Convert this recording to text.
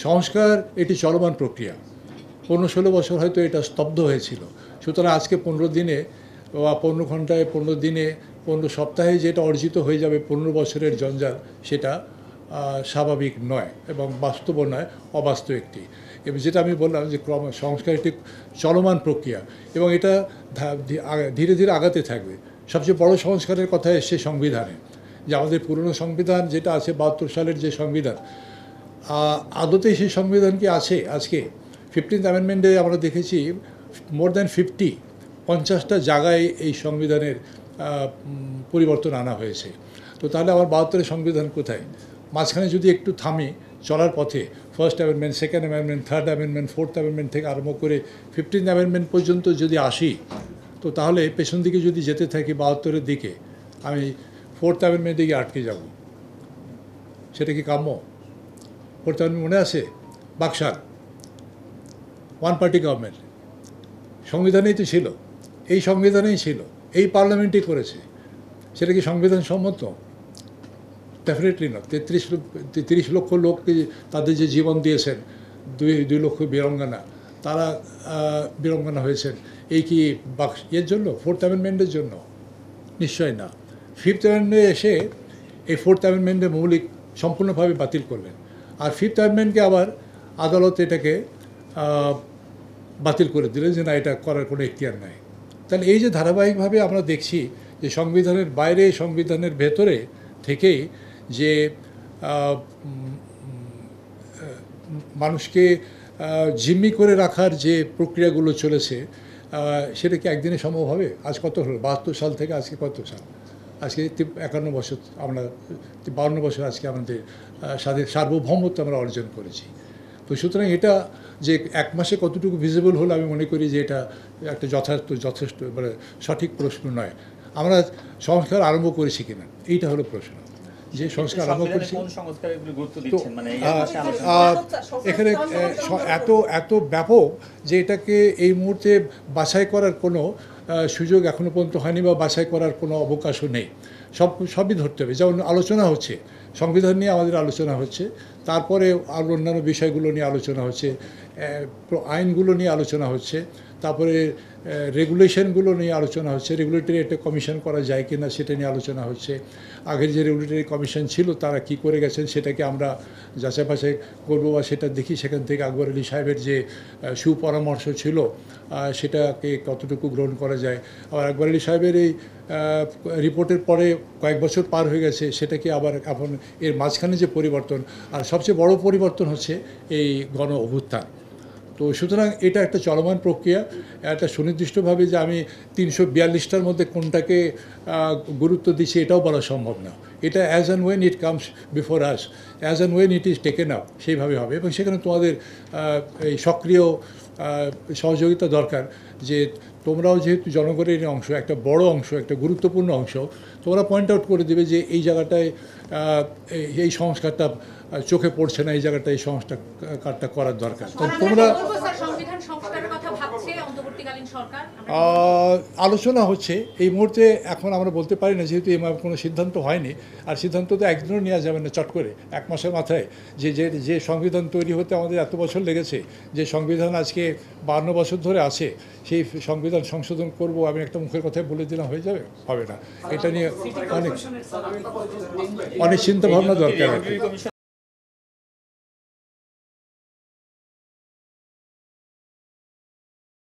সংস্কার এটি চলমান প্রক্রিয়া। 15-16 বছর হয়তো এটা স্তব্ধ হয়েছিল। সুতরাং আজকে 15 দিনে বা 15 ঘন্টায়, 15 দিনে, 15 সপ্তাহে যেটা অর্জিত হয়ে যাবে 15 বছরের জঞ্জাল, সেটা স্বাভাবিক নয় এবং বাস্তবও নয়, অবাস্তব একটি। এবং যেটা আমি বললাম যে সংস্কার একটি চলমান প্রক্রিয়া এবং এটা ধীরে ধীরে আগাতে থাকবে। সবচেয়ে বড় সংস্কারের কথা এসছে সংবিধানে, যে আমাদের পুরনো সংবিধান যেটা আছে 72 সালের যে সংবিধান, আদতে সেই সংবিধান কি আছে আজকে? 15th অ্যামেন্ডমেন্টে আমরা দেখেছি মোর দ্যান 50টা জায়গায় এই সংবিধানের পরিবর্তন আনা হয়েছে। তো তাহলে আমার 72-এর সংবিধান কোথায়? মাঝখানে যদি একটু থামি চলার পথে, first amendment, second amendment, third amendment, fourth amendment থেকে আরম্ভ করে 15th অ্যামেন্ডমেন্ট পর্যন্ত যদি আসি, তো তাহলে পেছন দিকে যদি যেতে থাকি 72-এর দিকে, আমি ফোর্থ অ্যামেন্ডমেন্ট দিকে আটকে যাব। সেটা কি কাম্য? ফোর্থ অ্যামেন্ডমেন্ট মনে আছে? বাকশাল, ওয়ান পার্টি গভর্নমেন্ট, সংবিধানেই তো ছিল, এই সংবিধানেই ছিল, এই পার্লামেন্টই করেছে। সেটা কি সংবিধান সম্মত? ডেফিনেটলি না। 30 লক্ষ লোক তাদের যে জীবন দিয়েছেন, 2 লক্ষ বীরাঙ্গনা, তারা বীরাঙ্গনা হয়েছেন এই কি এর জন্য, ফোর্থ অ্যামেন্ডমেন্টের জন্য? নিশ্চয় না। ফিফথ অ্যামেন্ডমেন্টে এসে এই ফোর্থ অ্যামেন্ডমেন্টের মৌলিক সম্পূর্ণভাবে বাতিল করলেন, আর ফিফথ অ্যামেন্ডমেন্টকে আবার আদালত এটাকে বাতিল করে দিলেন যে না, এটা করার কোনো এখতিয়ার নাই। তাহলে এই যে ধারাবাহিকভাবে আমরা দেখছি যে সংবিধানের বাইরে, সংবিধানের ভেতরে থেকেই যে মানুষকে জিম্মি করে রাখার যে প্রক্রিয়াগুলো চলেছে, সেটা কি একদিনে সম্ভব হবে? আজ কত হলো? 72 সাল থেকে আজকে কত সাল? আজকে 51 বছর, আমরা 52 বছর আজকে আমাদের সার্বভৌমত্ব আমরা অর্জন করেছি। তো সুতরাং এটা যে এক মাসে কতটুকু ভিজিবল হলো, আমি মনে করি যে এটা একটা যথেষ্ট মানে সঠিক প্রশ্ন নয়। আমরা সংস্কার আরম্ভ করেছি কিনা, এইটা হলো প্রশ্ন। যে সংস্কার আরম্ভ করেছি, তো এখানে এত ব্যাপক যে এটাকে এই মুহূর্তে বাছাই করার কোনো সুযোগ এখনও পর্যন্ত হয়নি, বা বাছাই করার কোনো অবকাশও নেই। সবই ধরতে হবে। যেমন আলোচনা হচ্ছে, সংবিধান নিয়ে আমাদের আলোচনা হচ্ছে, তারপরে আরও অন্যান্য বিষয়গুলো নিয়ে আলোচনা হচ্ছে, আইনগুলো নিয়ে আলোচনা হচ্ছে, তারপরে রেগুলেশনগুলো নিয়ে আলোচনা হচ্ছে, রেগুলেটরি একটা কমিশন করা যায় কি না সেটা নিয়ে আলোচনা হচ্ছে। আগের যে রেগুলেটরি কমিশন ছিল তারা কি করে গেছেন সেটাকে আমরা যাচাই বাছাই করবো, বা সেটা দেখি সেখান থেকে আকবর আলী সাহেবের যে সুপরামর্শ ছিল সেটাকে কতটুকু গ্রহণ করা যায়। আবার আকবর আলী সাহেবের এই রিপোর্টের পরে কয়েক বছর পার হয়ে গেছে, সেটাকে আবার এখন এর মাঝখানে যে পরিবর্তন, আর সবচেয়ে বড় পরিবর্তন হচ্ছে এই গণ অভ্যুত্থান। তো সুতরাং এটা একটা চলমান প্রক্রিয়া। একটা সুনির্দিষ্টভাবে যে আমি 342টার মধ্যে কোনটাকে গুরুত্ব দিচ্ছি এটাও বলা সম্ভব না। এটা as and when it comes before us, as and when it is taken up, সেইভাবে হবে। এবং সেখানে তোমাদের এই সক্রিয় সহযোগিতা দরকার, যে তোমরাও যেহেতু জনগণের অংশ, একটা বড় অংশ, একটা গুরুত্বপূর্ণ অংশ, তোমরা পয়েন্ট আউট করে দেবে যে এই জায়গাটায় এই সংস্কারটা চোখে পড়ছে না, এই জায়গাটা এই সংস্কারটা করার দরকার। তোমরা আলোচনা হচ্ছে এই মুহূর্তে, এখন আমরা বলতে পারি না, যেহেতু এভাবে কোনো সিদ্ধান্ত হয়নি। আর সিদ্ধান্ত তো একদিনও নেওয়া যাবে না চট করে, এক মাসের মাথায়। যে সংবিধান তৈরি হতে আমাদের এত বছর লেগেছে, যে সংবিধান আজকে 52 বছর ধরে আছে, সেই সংবিধান সংশোধন করব আমি একটা মুখের কথায় বলে দিলাম হয়ে যাবে? হবে না। এটা নিয়ে অনেক চিন্তা ভাবনা দরকার।